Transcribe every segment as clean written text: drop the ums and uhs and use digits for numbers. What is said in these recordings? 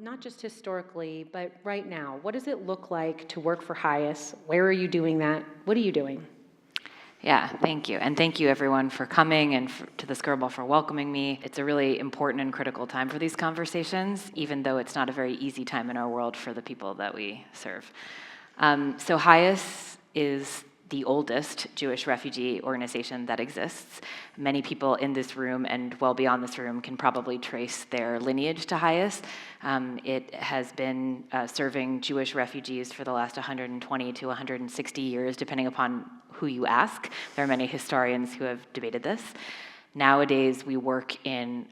Not just historically, but right now. What does it look like to work for HIAS? Where are you doing that? What are you doing? Yeah, thank you. And thank you everyone for coming and to the Skirball for welcoming me. It's a really important and critical time for these conversations, even though it's not a very easy time in our world for the people that we serve. So HIAS is the oldest Jewish refugee organization that exists. Many people in this room and well beyond this room can probably trace their lineage to HIAS. It has been serving Jewish refugees for the last 120 to 160 years, depending upon who you ask. There are many historians who have debated this. Nowadays, we work in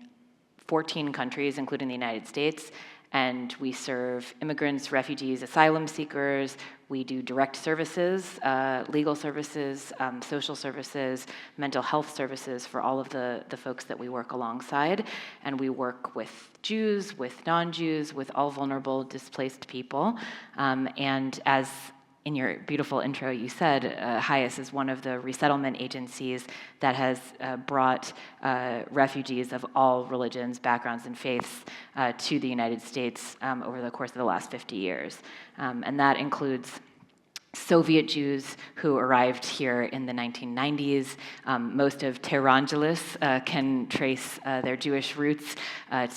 14 countries, including the United States, and we serve immigrants, refugees, asylum seekers. We do direct services, legal services, social services, mental health services for all of the folks that we work alongside. And we work with Jews, with non-Jews, with all vulnerable, displaced people. And as in your beautiful intro you said, HIAS is one of the resettlement agencies that has brought refugees of all religions, backgrounds, and faiths to the United States over the course of the last 50 years. And that includes Soviet Jews who arrived here in the 1990s. Most of Tehrangeles can trace their Jewish roots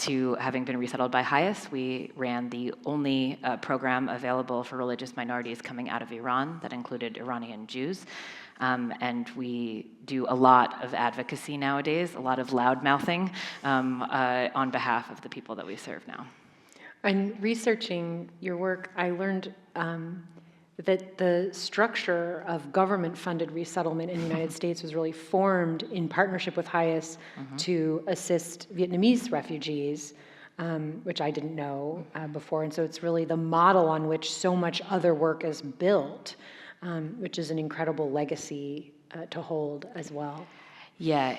to having been resettled by HIAS. We ran the only program available for religious minorities coming out of Iran that included Iranian Jews. And we do a lot of advocacy nowadays, a lot of loud mouthing on behalf of the people that we serve now. And researching your work, I learned that the structure of government-funded resettlement in the United States was really formed in partnership with HIAS to assist Vietnamese refugees, which I didn't know before. And so it's really the model on which so much other work is built, which is an incredible legacy to hold as well. Yeah,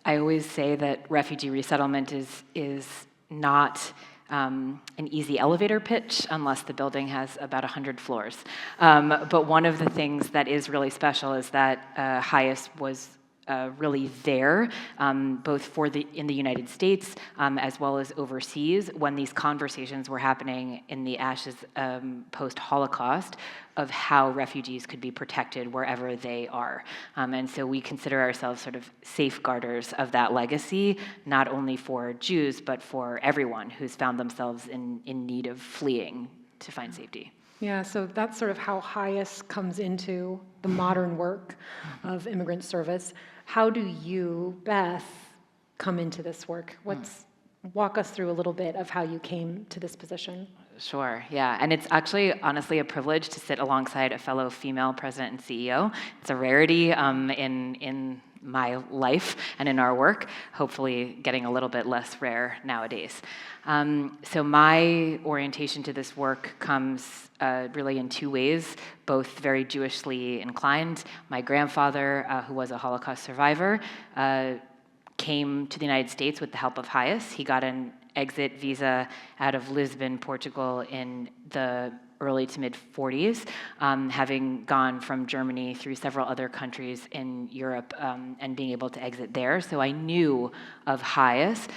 I always say that refugee resettlement is not an easy elevator pitch unless the building has about 100 floors. But one of the things that is really special is that HIAS was really there, both in the United States as well as overseas, when these conversations were happening in the ashes post-Holocaust of how refugees could be protected wherever they are. And so we consider ourselves sort of safeguarders of that legacy, not only for Jews, but for everyone who's found themselves in need of fleeing to find safety. Yeah, so that's sort of how HIAS comes into the modern work of immigrant service. How do you, Beth, come into this work? Walk us through a little bit of how you came to this position. Sure, yeah, and it's actually honestly a privilege to sit alongside a fellow female president and CEO. It's a rarity in my life and in our work, hopefully getting a little bit less rare nowadays. So my orientation to this work comes really in two ways, both very Jewishly inclined. My grandfather, who was a Holocaust survivor, came to the United States with the help of HIAS. He got an exit visa out of Lisbon, Portugal in the early to mid 40s, having gone from Germany through several other countries in Europe and being able to exit there. So I knew of HIAS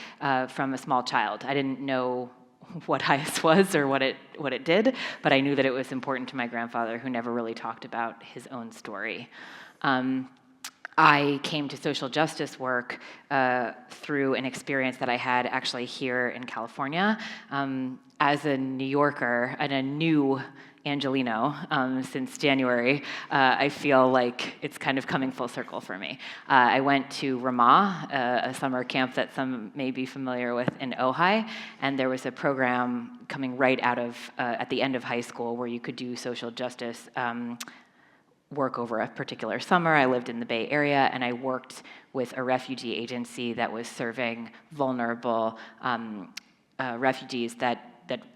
from a small child. I didn't know what HIAS was or what it did, but I knew that it was important to my grandfather, who never really talked about his own story. I came to social justice work through an experience that I had actually here in California. As a New Yorker and a new Angelino since January, I feel like it's kind of coming full circle for me. I went to Ramah, a summer camp that some may be familiar with in Ojai, and there was a program coming right out of, at the end of high school, where you could do social justice work over a particular summer. I lived in the Bay Area, and I worked with a refugee agency that was serving vulnerable refugees that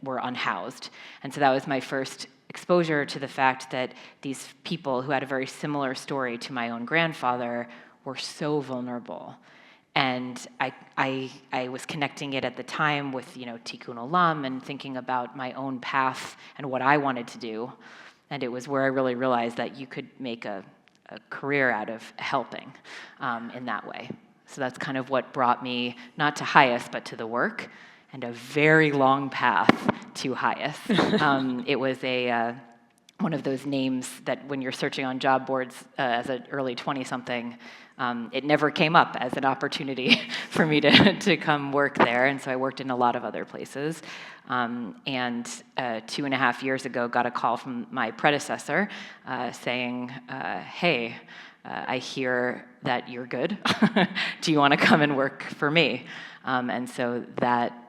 were unhoused. And so that was my first exposure to the fact that these people who had a very similar story to my own grandfather were so vulnerable. And I was connecting it at the time with, Tikkun Olam and thinking about my own path and what I wanted to do. And it was where I really realized that you could make a career out of helping in that way. So that's kind of what brought me not to HIAS, but to the work. and a very long path to HIAS. It was one of those names that when you're searching on job boards as an early 20-something, it never came up as an opportunity for me to come work there, and so I worked in a lot of other places. And 2.5 years ago, got a call from my predecessor saying, hey, I hear that you're good. Do you want to come and work for me? And so that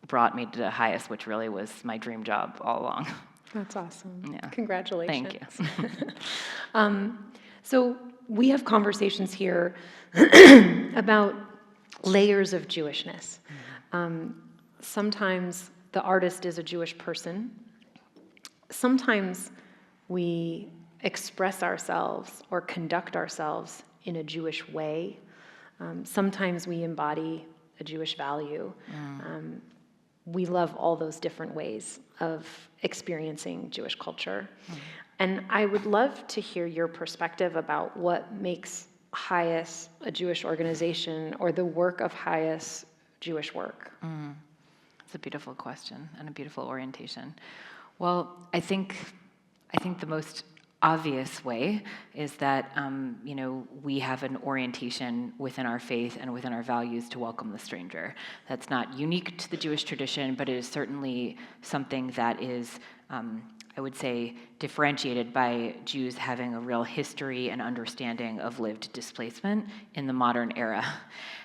brought me to HIAS, which really was my dream job all along. That's awesome. Yeah. Congratulations. Thank you. So we have conversations here about layers of Jewishness. Sometimes the artist is a Jewish person. Sometimes we express ourselves or conduct ourselves in a Jewish way. Sometimes we embody a Jewish value. We love all those different ways of experiencing Jewish culture. And I would love to hear your perspective about what makes HIAS a Jewish organization or the work of HIAS Jewish work. It's a beautiful question and a beautiful orientation. Well, I think the most obvious way is that we have an orientation within our faith and within our values to welcome the stranger. That's not unique to the Jewish tradition, but it is certainly something that is, I would say, differentiated by Jews having a real history and understanding of lived displacement in the modern era.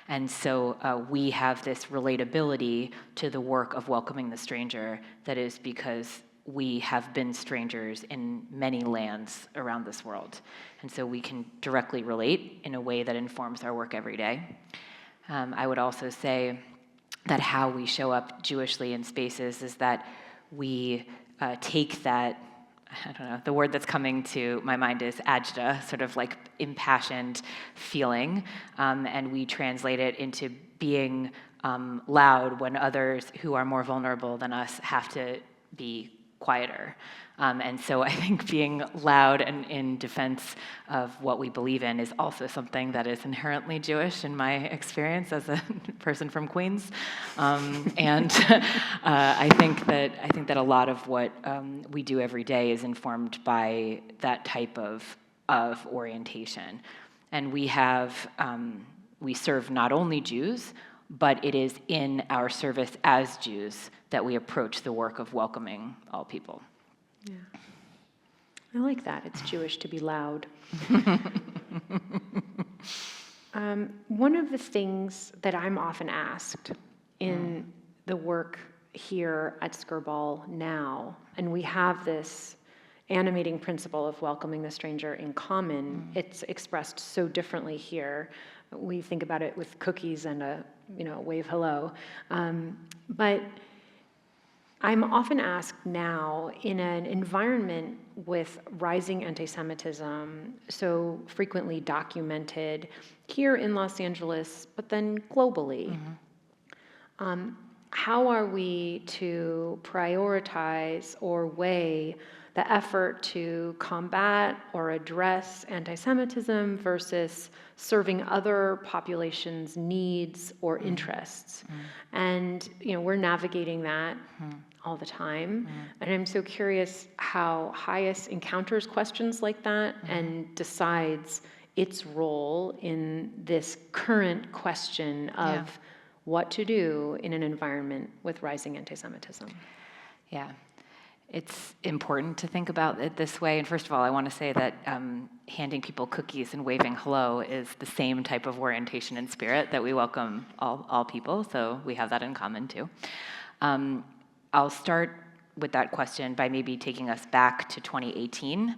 And so we have this relatability to the work of welcoming the stranger that is because we have been strangers in many lands around this world. And so we can directly relate in a way that informs our work every day. I would also say that how we show up Jewishly in spaces is that we take that, I don't know, the word that's coming to my mind is agita, sort of like impassioned feeling, and we translate it into being loud when others who are more vulnerable than us have to be quieter. And so I think being loud and in defense of what we believe in is also something that is inherently Jewish in my experience as a person from Queens. And I think that a lot of what we do every day is informed by that type of orientation. And we serve not only Jews, but it is in our service as Jews that we approach the work of welcoming all people. Yeah. I like that. It's Jewish to be loud. One of the things that I'm often asked in the work here at Skirball now, and we have this animating principle of welcoming the stranger in common, it's expressed so differently here. We think about it with cookies and a wave hello. But I'm often asked now, in an environment with rising anti-Semitism, so frequently documented here in Los Angeles, but then globally, how are we to prioritize or weigh the effort to combat or address anti-Semitism versus serving other populations' needs or interests? And we're navigating that all the time. And I'm so curious how HIAS encounters questions like that and decides its role in this current question of what to do in an environment with rising anti-Semitism. Yeah. It's important to think about it this way. And first of all, I want to say that handing people cookies and waving hello is the same type of orientation and spirit that we welcome all people. So we have that in common too. I'll start with that question by maybe taking us back to 2018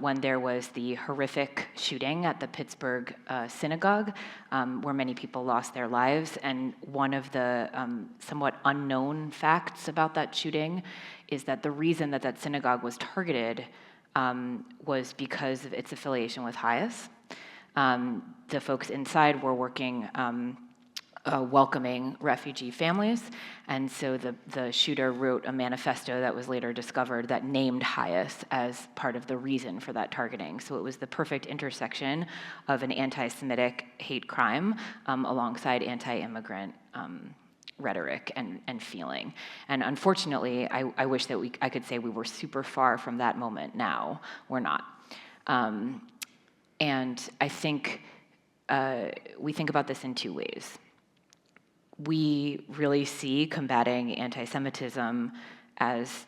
when there was the horrific shooting at the Pittsburgh synagogue where many people lost their lives. And one of the somewhat unknown facts about that shooting is that the reason that that synagogue was targeted was because of its affiliation with HIAS. The folks inside were working welcoming refugee families, and so the shooter wrote a manifesto that was later discovered that named HIAS as part of the reason for that targeting. So it was the perfect intersection of an anti-Semitic hate crime alongside anti-immigrant rhetoric and feeling. And unfortunately, I wish that I could say we were super far from that moment now. We're not. And I think we think about this in two ways. We really see combating anti-Semitism as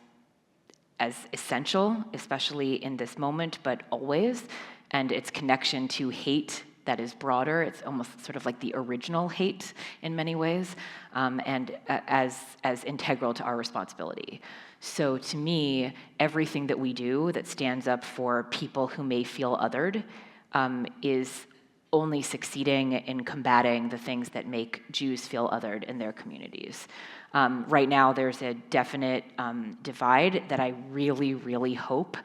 essential, especially in this moment, but always, and its connection to hate that is broader. It's almost sort of like the original hate in many ways, and as integral to our responsibility. So to me, everything that we do that stands up for people who may feel othered is only succeeding in combating the things that make Jews feel othered in their communities. Right now, there's a definite divide that I really, really hope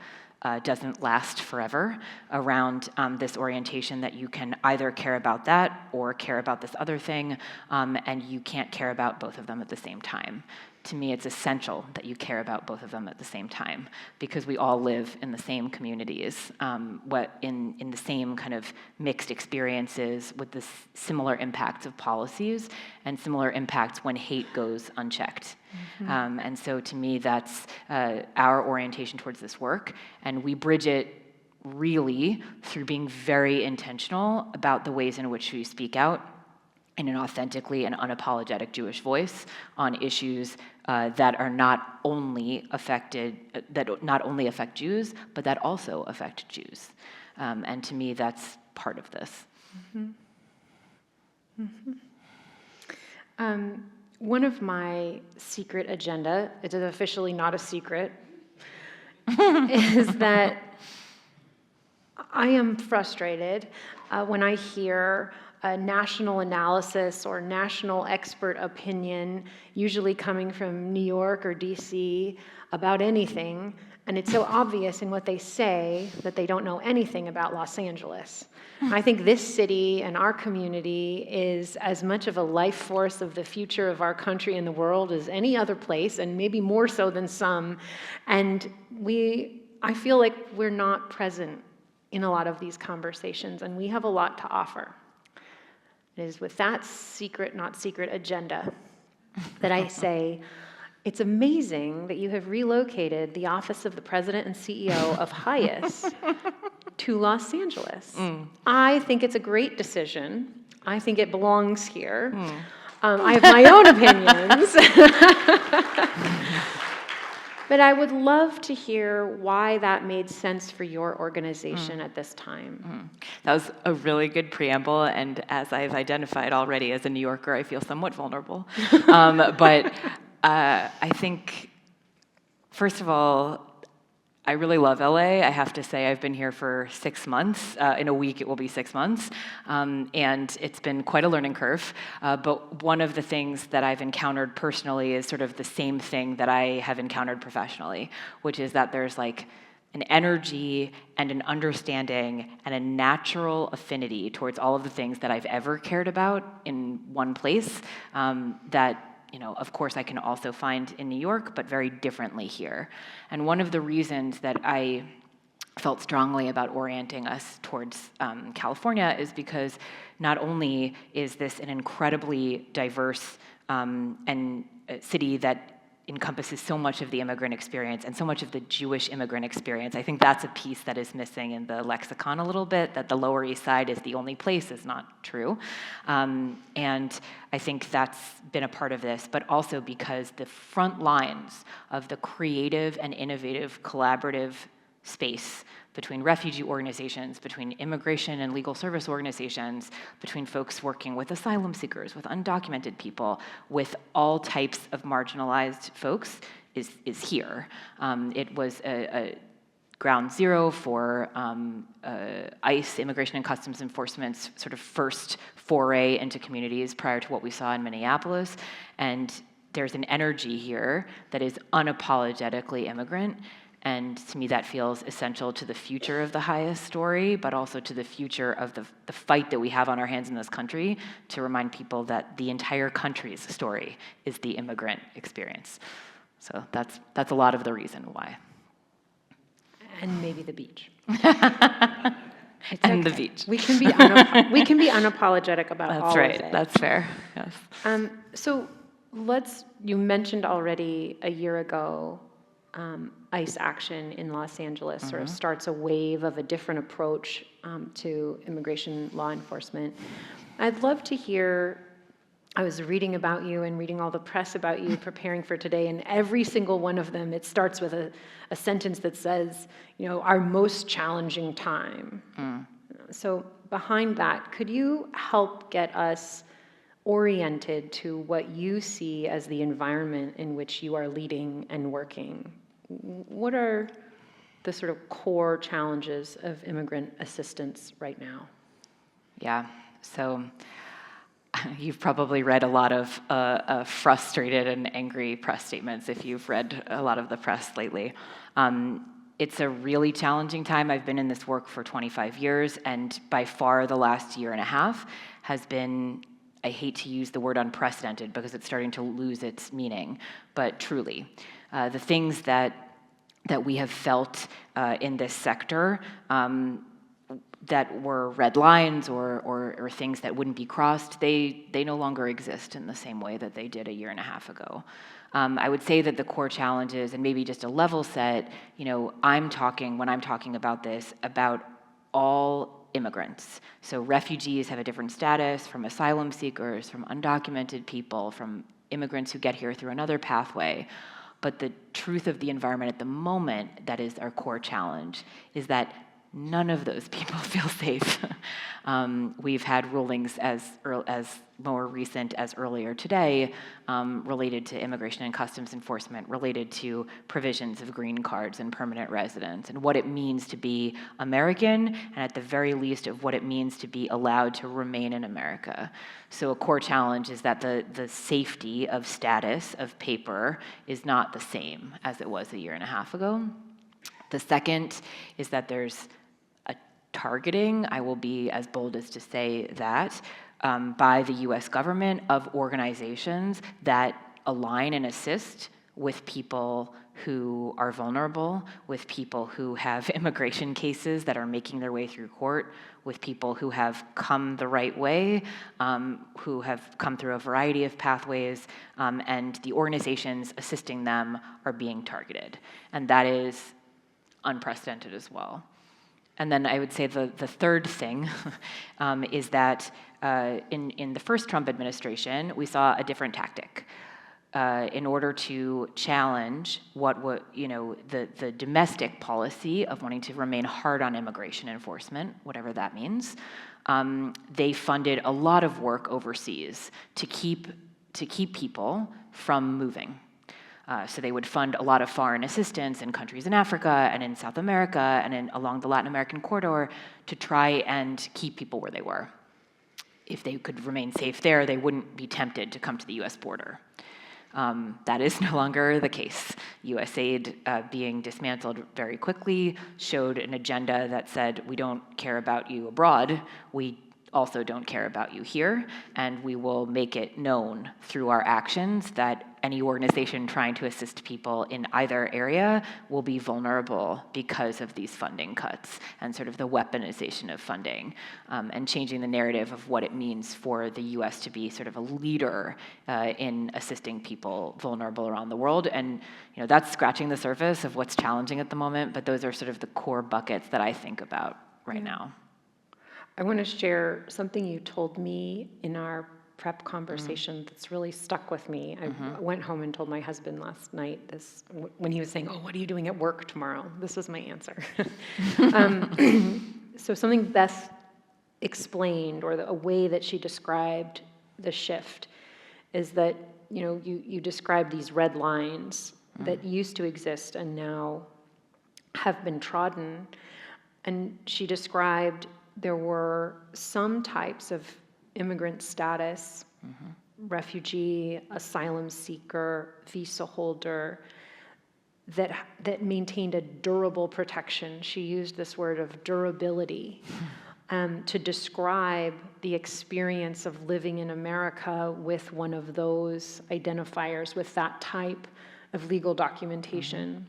doesn't last forever around this orientation that you can either care about that or care about this other thing, and you can't care about both of them at the same time. To me, it's essential that you care about both of them at the same time, because we all live in the same communities, in the same kind of mixed experiences with the similar impacts of policies and similar impacts when hate goes unchecked. Mm-hmm. And so to me, that's our orientation towards this work, and we bridge it really through being very intentional about the ways in which we speak out in an authentically and unapologetic Jewish voice on issues that are not only affect Jews, but that also affect Jews. And to me, that's part of this. Mm-hmm. Mm-hmm. One of my secret agenda, it is officially not a secret, is that I am frustrated when I hear a national analysis or national expert opinion, usually coming from New York or DC, about anything, and it's so obvious in what they say that they don't know anything about Los Angeles. I think this city and our community is as much of a life force of the future of our country and the world as any other place, and maybe more so than some. And I feel like we're not present in a lot of these conversations, and we have a lot to offer. It is with that secret, not secret agenda that I say, it's amazing that you have relocated the office of the president and CEO of HIAS to Los Angeles. I think it's a great decision. I think it belongs here. I have my own opinions. But I would love to hear why that made sense for your organization at this time. That was a really good preamble, and as I've identified already as a New Yorker, I feel somewhat vulnerable. But I think, first of all, I really love LA. I have to say I've been here for 6 months. In a week it will be 6 months. And it's been quite a learning curve. But one of the things that I've encountered personally is sort of the same thing that I have encountered professionally, which is that there's like an energy and an understanding and a natural affinity towards all of the things that I've ever cared about in one place that, of course, I can also find in New York, but very differently here. And one of the reasons that I felt strongly about orienting us towards California is because not only is this an incredibly diverse and city that encompasses so much of the immigrant experience and so much of the Jewish immigrant experience. I think that's a piece that is missing in the lexicon a little bit, that the Lower East Side is the only place is not true. And I think that's been a part of this, but also because the front lines of the creative and innovative collaborative space between refugee organizations, between immigration and legal service organizations, between folks working with asylum seekers, with undocumented people, with all types of marginalized folks is here. It was a ground zero for ICE, Immigration and Customs Enforcement's sort of first foray into communities prior to what we saw in Minneapolis. And there's an energy here that is unapologetically immigrant. And to me, that feels essential to the future of the HIAS story, but also to the future of the fight that we have on our hands in this country to remind people that the entire country's story is the immigrant experience. So that's a lot of the reason why. And maybe the beach. And the beach. We can be unapologetic about all of it. That's right. That's fair. Yes. So You mentioned already a year ago, ICE action in Los Angeles sort of starts a wave of a different approach to immigration law enforcement. I'd love to hear, I was reading about you and reading all the press about you preparing for today, and every single one of them, it starts with a sentence that says, our most challenging time. So behind that, could you help get us oriented to what you see as the environment in which you are leading and working? What are the sort of core challenges of immigrant assistance right now? Yeah, so you've probably read a lot of frustrated and angry press statements if you've read a lot of the press lately. It's a really challenging time. I've been in this work for 25 years, and by far the last year and a half has been, I hate to use the word unprecedented because it's starting to lose its meaning, but truly. The things that we have felt in this sector that were red lines or things that wouldn't be crossed, they no longer exist in the same way that they did a year and a half ago. I would say that the core challenges, and maybe just a level set, when I'm talking about this, about all immigrants. So refugees have a different status from asylum seekers, from undocumented people, from immigrants who get here through another pathway. But the truth of the environment at the moment that is our core challenge is that none of those people feel safe. We've had rulings as more recent as earlier today related to immigration and customs enforcement, related to provisions of green cards and permanent residence, and what it means to be American, and at the very least of what it means to be allowed to remain in America. So a core challenge is that the safety of status of paper is not the same as it was a year and a half ago. The second is that there's a targeting, I will be as bold as to say that, by the US government of organizations that align and assist with people who are vulnerable, with people who have immigration cases that are making their way through court, with people who have come the right way, who have come through a variety of pathways, and the organizations assisting them are being targeted. And that is unprecedented as well. And then I would say the third thing is that in the first Trump administration, we saw a different tactic. In order to challenge the domestic policy of wanting to remain hard on immigration enforcement, whatever that means, they funded a lot of work overseas to keep people from moving. So they would fund a lot of foreign assistance in countries in Africa and in South America and along the Latin American corridor to try and keep people where they were. If they could remain safe there, they wouldn't be tempted to come to the US border. That is no longer the case. USAID being dismantled very quickly showed an agenda that said, we don't care about you abroad, we also don't care about you here, and we will make it known through our actions that any organization trying to assist people in either area will be vulnerable because of these funding cuts and sort of the weaponization of funding, and changing the narrative of what it means for the US to be sort of a leader in assisting people vulnerable around the world. And that's scratching the surface of what's challenging at the moment, but those are sort of the core buckets that I think about right now. I want to share something you told me in our prep conversation that's really stuck with me. I went home and told my husband last night this, when he was saying, oh, what are you doing at work tomorrow? This was my answer. So something Beth explained, or a way that she described the shift, is that you described these red lines that used to exist and now have been trodden. And she described there were some types of immigrant status, refugee, asylum seeker, visa holder, that maintained a durable protection. She used this word of durability to describe the experience of living in America with one of those identifiers, with that type of legal documentation.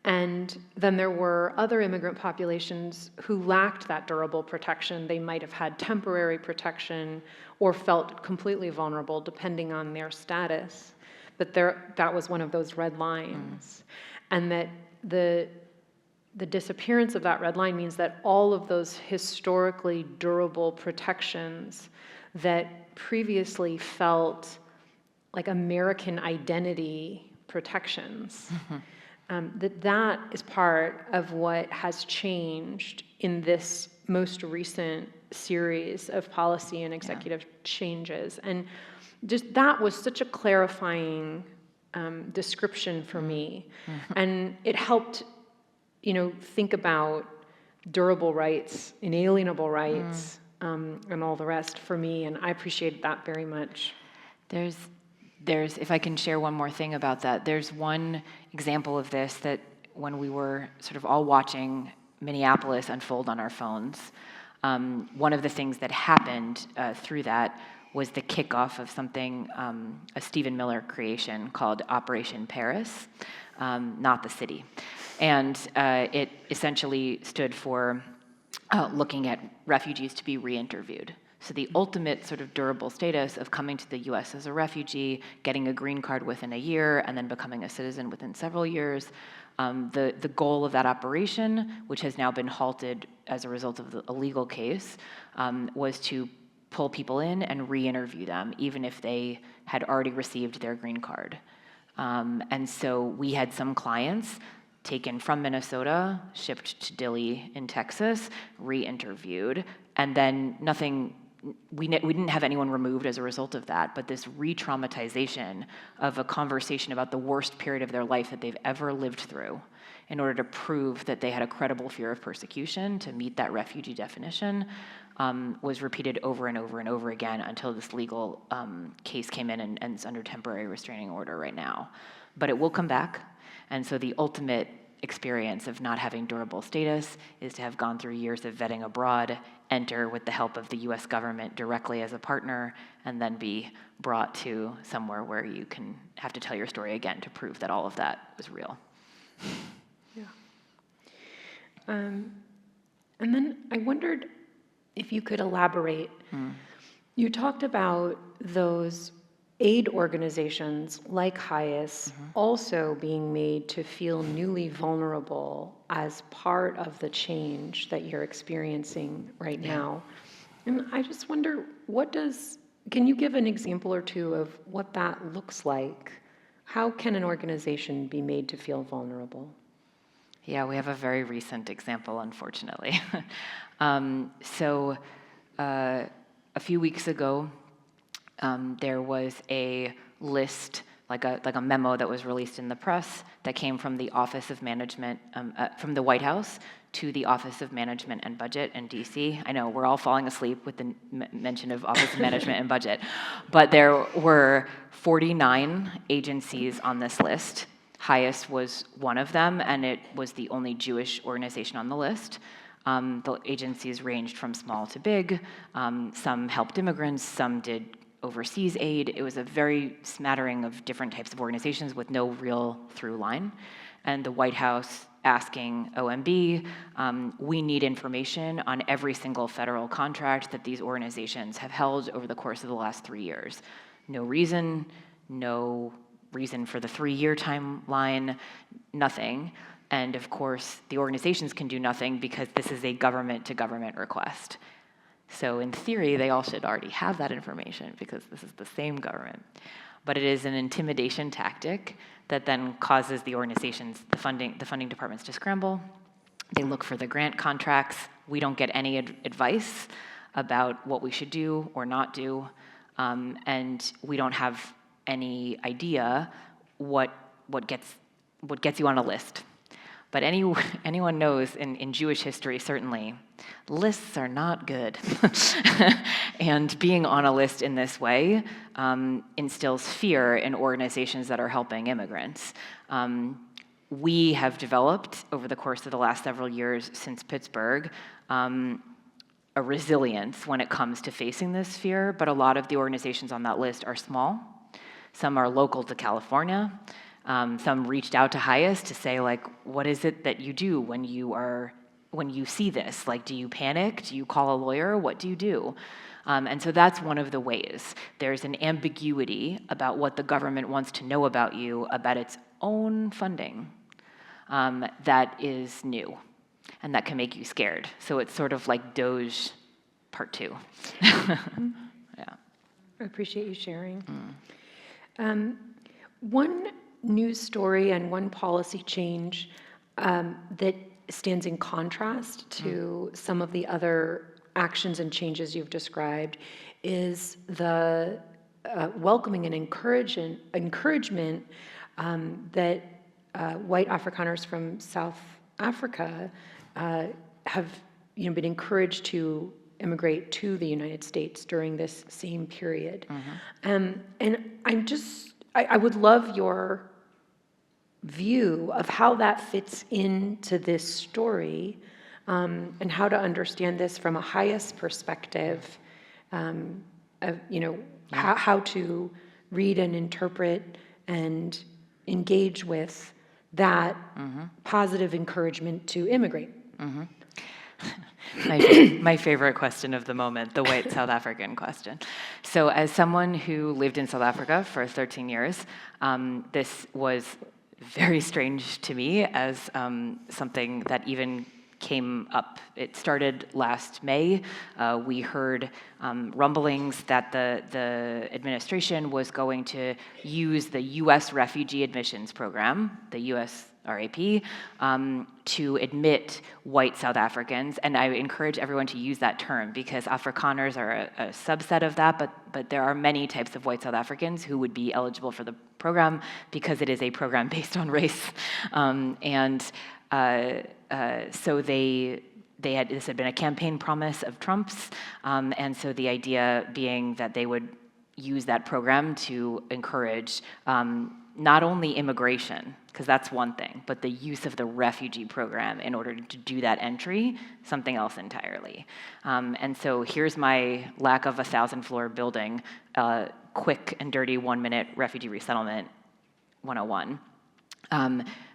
And then there were other immigrant populations who lacked that durable protection. They might have had temporary protection or felt completely vulnerable depending on their status. But that was one of those red lines. And that the disappearance of that red line means that all of those historically durable protections that previously felt like American identity protections, that is part of what has changed in this most recent series of policy and executive changes. And just that was such a clarifying description for me. And it helped, think about durable rights, inalienable rights, and all the rest for me. And I appreciated that very much. There's, if I can share one more thing about that, there's one example of this that when we were sort of all watching Minneapolis unfold on our phones, one of the things that happened through that was the kickoff of something, a Stephen Miller creation called Operation Paris, not the city. And it essentially stood for looking at refugees to be re-interviewed. So the ultimate sort of durable status of coming to the US as a refugee, getting a green card within a year, and then becoming a citizen within several years. The goal of that operation, which has now been halted as a result of a legal case, was to pull people in and re-interview them, even if they had already received their green card. And so we had some clients taken from Minnesota, shipped to Dilley in Texas, re-interviewed, and then we didn't have anyone removed as a result of that, but this re-traumatization of a conversation about the worst period of their life that they've ever lived through in order to prove that they had a credible fear of persecution to meet that refugee definition was repeated over and over and over again until this legal case came in and is under temporary restraining order right now. But it will come back, and so the ultimate experience of not having durable status is to have gone through years of vetting abroad, enter with the help of the US government directly as a partner, and then be brought to somewhere where you can have to tell your story again to prove that all of that was real. Yeah. And then I wondered if you could elaborate. You talked about those aid organizations like HIAS also being made to feel newly vulnerable as part of the change that you're experiencing right now. And I just wonder, can you give an example or two of what that looks like? How can an organization be made to feel vulnerable? Yeah, we have a very recent example, unfortunately. A few weeks ago, there was a list, like a memo that was released in the press that came from the Office of Management, from the White House to the Office of Management and Budget in DC. I know we're all falling asleep with the mention of Office of Management and Budget, but there were 49 agencies on this list. HIAS was one of them, and it was the only Jewish organization on the list. The agencies ranged from small to big. Some helped immigrants, some did overseas aid. It was a very smattering of different types of organizations with no real through line. And the White House asking OMB, we need information on every single federal contract that these organizations have held over the course of the last 3 years. No reason for the 3-year timeline, nothing. And of course, the organizations can do nothing because this is a government-to-government request. So in theory, they all should already have that information because this is the same government. But it is an intimidation tactic that then causes the organizations, the funding departments to scramble. They look for the grant contracts. We don't get any advice about what we should do or not do. And we don't have any idea what gets you on a list. But anyone knows in Jewish history, certainly, lists are not good. And being on a list in this way instills fear in organizations that are helping immigrants. We have developed, over the course of the last several years since Pittsburgh, a resilience when it comes to facing this fear, but a lot of the organizations on that list are small. Some are local to California. Some reached out to HIAS to say, like, what is it that you do when you see this? Like, do you panic? Do you call a lawyer? What do you do? And so that's one of the ways. There's an ambiguity about what the government wants to know about you, about its own funding, that is new, and that can make you scared. So it's sort of like Doge Part 2. Yeah. I appreciate you sharing. One news story and one policy change that stands in contrast to some of the other actions and changes you've described is the welcoming and encouragement that white Afrikaners from South Africa have been encouraged to immigrate to the United States during this same period. And I would love your view of how that fits into this story, and how to understand this from a HIAS perspective, of how to read and interpret and engage with that positive encouragement to immigrate. My favorite question of the moment, the white South African question. So as someone who lived in South Africa for 13 years, this was very strange to me as something that even came up. It started last May. We heard rumblings that the administration was going to use the U.S. Refugee Admissions Program, the U.S. RAP, to admit white South Africans, and I encourage everyone to use that term because Afrikaners are a subset of that, but there are many types of white South Africans who would be eligible for the program because it is a program based on race, so this had been a campaign promise of Trump's, and so the idea being that they would use that program to encourage not only immigration, because that's one thing, but the use of the refugee program in order to do that entry, something else entirely. And so here's my lack of a 1,000-floor building, quick and dirty 1-minute refugee resettlement 101.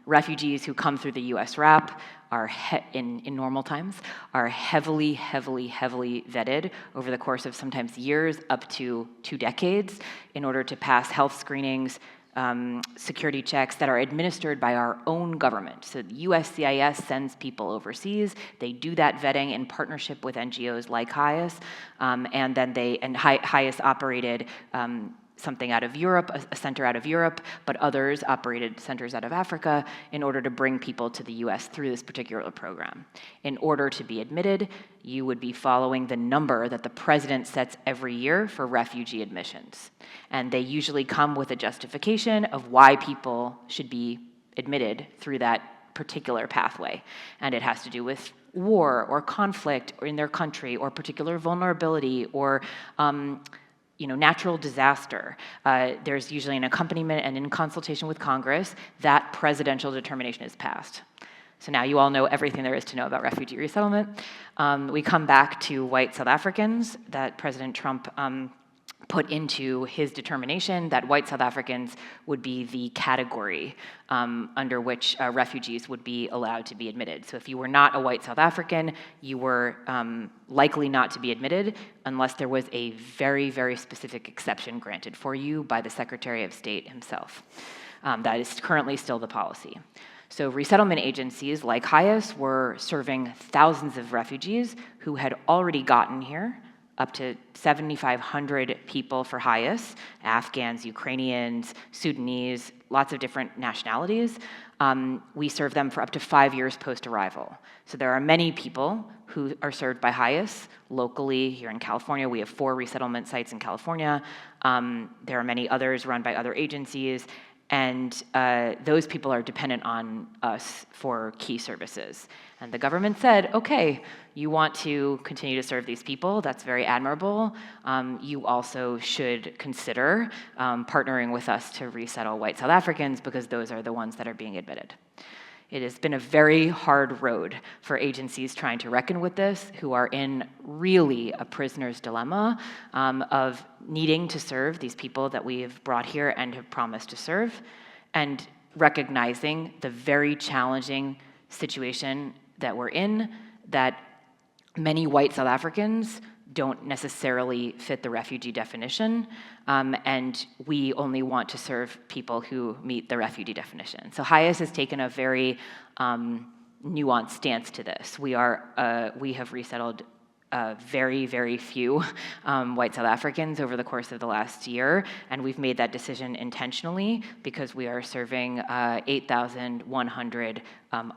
Refugees who come through the U.S. RAP are in normal times are heavily vetted over the course of sometimes years up to 2 decades in order to pass health screenings, security checks that are administered by our own government. So the USCIS sends people overseas. They do that vetting in partnership with NGOs like HIAS, and then HIAS operated something out of Europe, a center out of Europe, but others operated centers out of Africa in order to bring people to the US through this particular program. In order to be admitted, you would be following the number that the president sets every year for refugee admissions. And they usually come with a justification of why people should be admitted through that particular pathway. And it has to do with war or conflict or in their country or particular vulnerability or natural disaster. There's usually an accompaniment, and in consultation with Congress, that presidential determination is passed. So now you all know everything there is to know about refugee resettlement. We come back to white South Africans that President Trump put into his determination that white South Africans would be the category under which refugees would be allowed to be admitted. So if you were not a white South African, you were likely not to be admitted unless there was a very specific exception granted for you by the Secretary of State himself. That is currently still the policy. So resettlement agencies like HIAS were serving thousands of refugees who had already gotten here, up to 7,500 people for HIAS, Afghans, Ukrainians, Sudanese, lots of different nationalities. We serve them for up to 5 years post-arrival. So there are many people who are served by HIAS locally here in California. We have 4 resettlement sites in California. There are many others run by other agencies. And those people are dependent on us for key services. And the government said, okay, you want to continue to serve these people, that's very admirable. You also should consider partnering with us to resettle white South Africans because those are the ones that are being admitted. It has been a very hard road for agencies trying to reckon with this, who are in really a prisoner's dilemma of needing to serve these people that we have brought here and have promised to serve. And recognizing the very challenging situation that we're in, that many white South Africans don't necessarily fit the refugee definition, and we only want to serve people who meet the refugee definition. So HIAS has taken a very nuanced stance to this. We have resettled very, very few white South Africans over the course of the last year, and we've made that decision intentionally because we are serving 8,100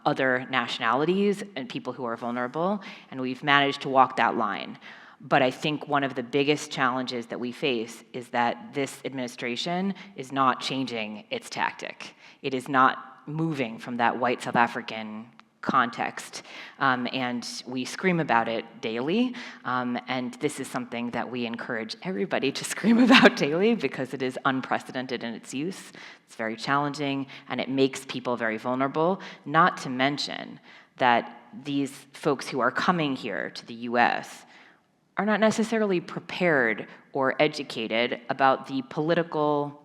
other nationalities and people who are vulnerable, and we've managed to walk that line. But I think one of the biggest challenges that we face is that this administration is not changing its tactic. It is not moving from that white South African context, and we scream about it daily, and this is something that we encourage everybody to scream about daily because it is unprecedented in its use. It's very challenging, and it makes people very vulnerable, not to mention that these folks who are coming here to the US are not necessarily prepared or educated about the political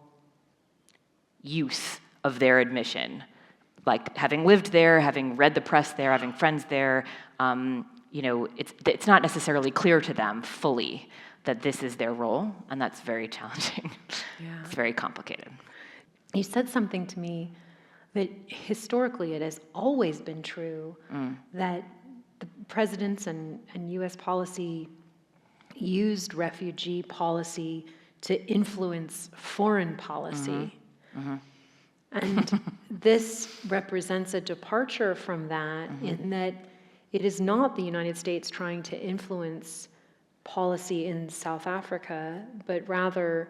use of their admission. Like, having lived there, having read the press there, having friends there, it's not necessarily clear to them fully that this is their role, and that's very challenging. Yeah. It's very complicated. You said something to me that historically it has always been true, that the presidents and US policy used refugee policy to influence foreign policy. And this represents a departure from that, in that it is not the United States trying to influence policy in South Africa, but rather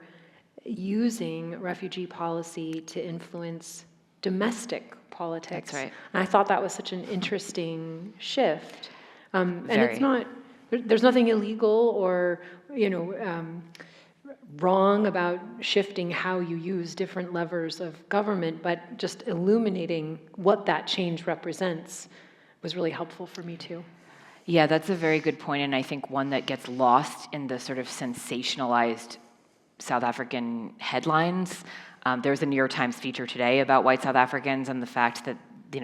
using refugee policy to influence domestic politics. That's right. And I thought that was such an interesting shift. And Very. it's not, there's nothing illegal or, wrong about shifting how you use different levers of government, but just illuminating what that change represents was really helpful for me too. Yeah, that's a very good point, and I think one that gets lost in the sort of sensationalized South African headlines. There's a New York Times feature today about white South Africans and the fact that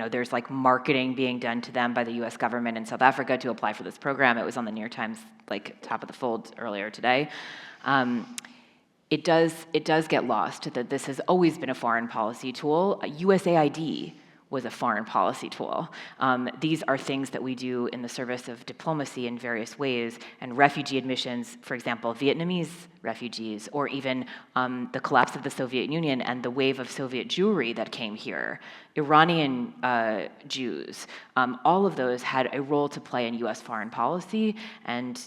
there's like marketing being done to them by the U.S. government in South Africa to apply for this program. It was on the New York Times top of the fold earlier today. It does get lost that this has always been a foreign policy tool. USAID was a foreign policy tool. These are things that we do in the service of diplomacy in various ways, and refugee admissions, for example, Vietnamese refugees, or even the collapse of the Soviet Union and the wave of Soviet Jewry that came here, Iranian Jews, all of those had a role to play in US foreign policy, and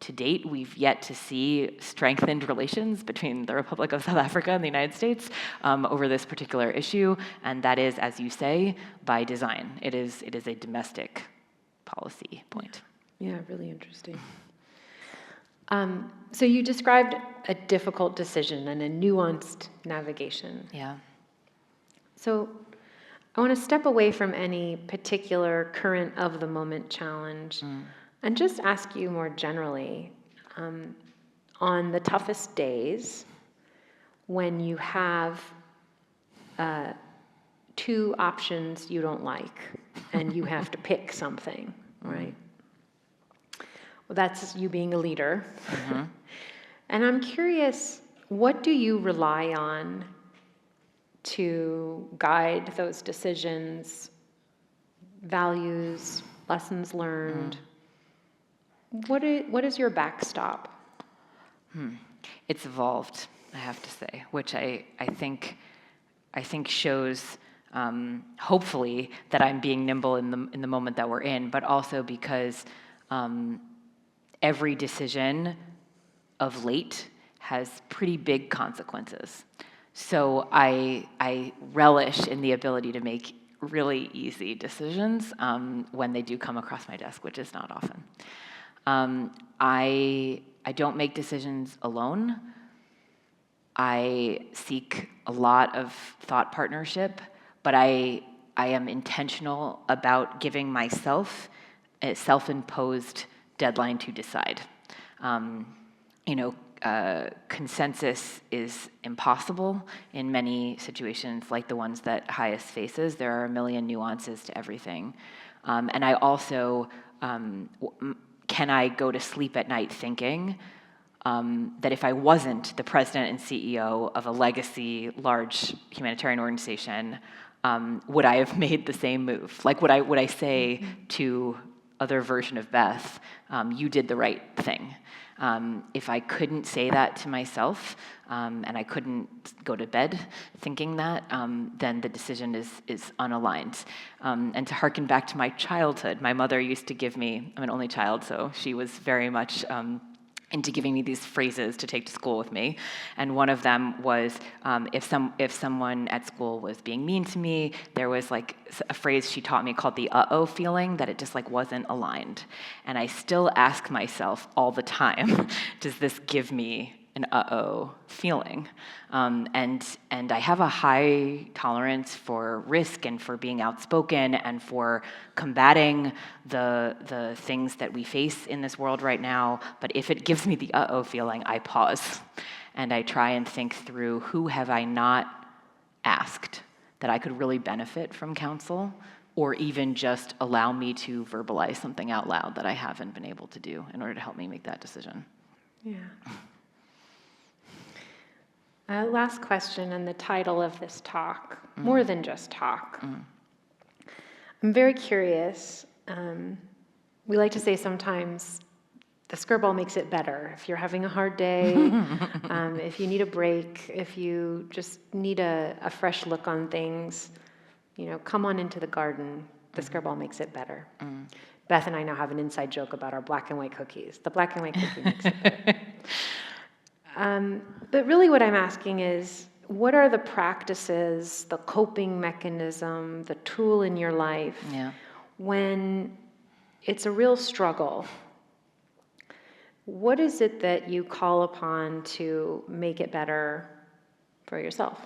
to date, we've yet to see strengthened relations between the Republic of South Africa and the United States over this particular issue, and that is, as you say, by design. It is a domestic policy point. Yeah, really interesting. So you described a difficult decision and a nuanced navigation. Yeah. So I want to step away from any particular current of the moment challenge and just ask you more generally, on the toughest days, when you have two options you don't like, and you have to pick something, right? Well, that's you being a leader. And I'm curious, what do you rely on to guide those decisions, values, lessons learned? What is your backstop? It's evolved, I have to say, which I think shows hopefully that I'm being nimble in the moment that we're in, but also because every decision of late has pretty big consequences. So I relish in the ability to make really easy decisions when they do come across my desk, which is not often. I don't make decisions alone. I seek a lot of thought partnership, but I am intentional about giving myself a self-imposed deadline to decide. consensus is impossible in many situations like the ones that HIAS faces. There are a million nuances to everything. And I also, can I go to sleep at night thinking that if I wasn't the president and CEO of a legacy large humanitarian organization, would I have made the same move? Like, would I say to other version of Beth, you did the right thing? If I couldn't say that to myself, and I couldn't go to bed thinking that, then the decision is unaligned. And to harken back to my childhood, my mother used to give me, I'm an only child, so she was very much into giving me these phrases to take to school with me. And one of them was, if someone at school was being mean to me, there was like a phrase she taught me called the uh-oh feeling, that it just like wasn't aligned. And I still ask myself all the time, does this give me an uh-oh feeling? And I have a high tolerance for risk and for being outspoken and for combating the things that we face in this world right now. But if it gives me the uh-oh feeling, I pause and I try and think through, who have I not asked that I could really benefit from counsel, or even just allow me to verbalize something out loud that I haven't been able to do in order to help me make that decision. Yeah. Last question, and the title of this talk, more than just talk. I'm very curious. We like to say sometimes the Skirball makes it better. If you're having a hard day, if you need a break, if you just need a fresh look on things, come on into the garden. The Skirball makes it better. Beth and I now have an inside joke about our black and white cookies. The black and white cookie makes it better. But really what I'm asking is, what are the practices, the coping mechanism, the tool in your life when it's a real struggle? What is it that you call upon to make it better for yourself?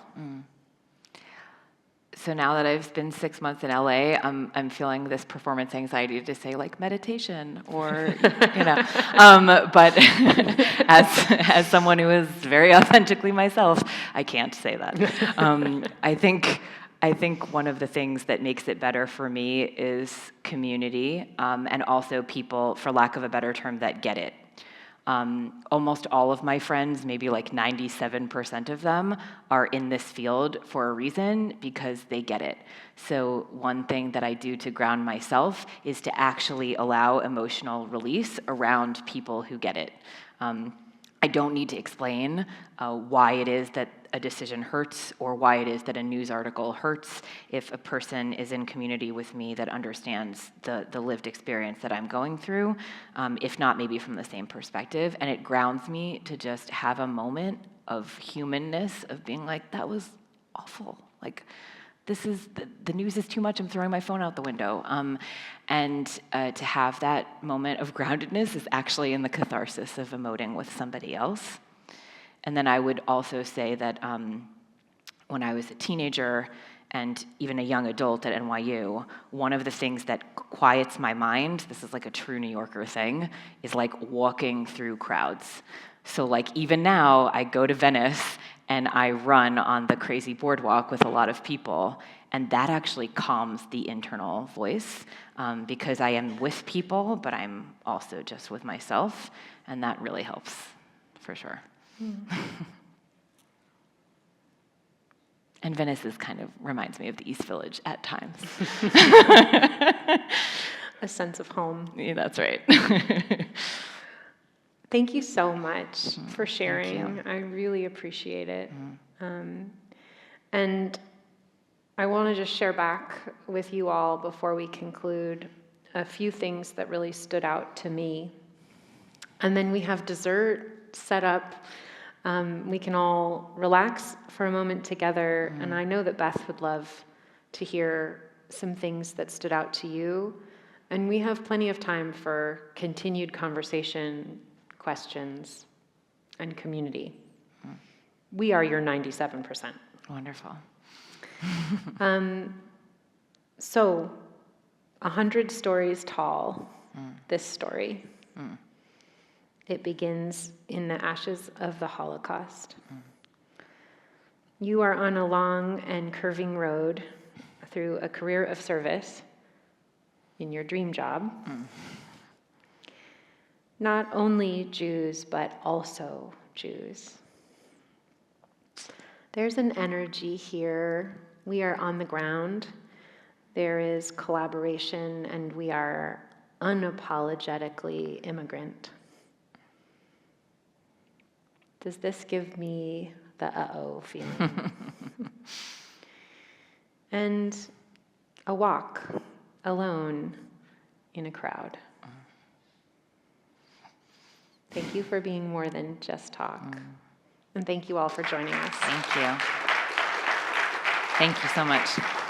So now that I've been 6 months in LA, I'm feeling this performance anxiety to say like meditation or, but as someone who is very authentically myself, I can't say that. I think one of the things that makes it better for me is community, and also people, for lack of a better term, that get it. Almost all of my friends, maybe like 97% of them, are in this field for a reason, because they get it. So one thing that I do to ground myself is to actually allow emotional release around people who get it. I don't need to explain why it is that a decision hurts or why it is that a news article hurts if a person is in community with me that understands the lived experience that I'm going through, if not maybe from the same perspective. And it grounds me to just have a moment of humanness, of being like, that was awful. Like, this is, the news is too much, I'm throwing my phone out the window. And to have that moment of groundedness is actually in the catharsis of emoting with somebody else. And then I would also say that when I was a teenager and even a young adult at NYU, one of the things that quiets my mind, this is like a true New Yorker thing, is like walking through crowds. So like even now, I go to Venice and I run on the crazy boardwalk with a lot of people, and that actually calms the internal voice, because I am with people, but I'm also just with myself, and that really helps, for sure. And Venice reminds me of the East Village at times. A sense of home. Yeah, that's right. Thank you so much for sharing. I really appreciate it. And I want to just share back with you all before we conclude a few things that really stood out to me. And then we have dessert set up. We can all relax for a moment together. And I know that Beth would love to hear some things that stood out to you. And we have plenty of time for continued conversation, questions, and community. We are your 97%. Wonderful. So, 100 stories tall, this story. It begins in the ashes of the Holocaust. You are on a long and curving road through a career of service in your dream job. Not only Jews, but also Jews. There's an energy here. We are on the ground. There is collaboration, and we are unapologetically immigrant. Does this give me the uh-oh feeling? And a walk alone in a crowd. Thank you for being more than just talk. And thank you all for joining us. Thank you. Thank you so much.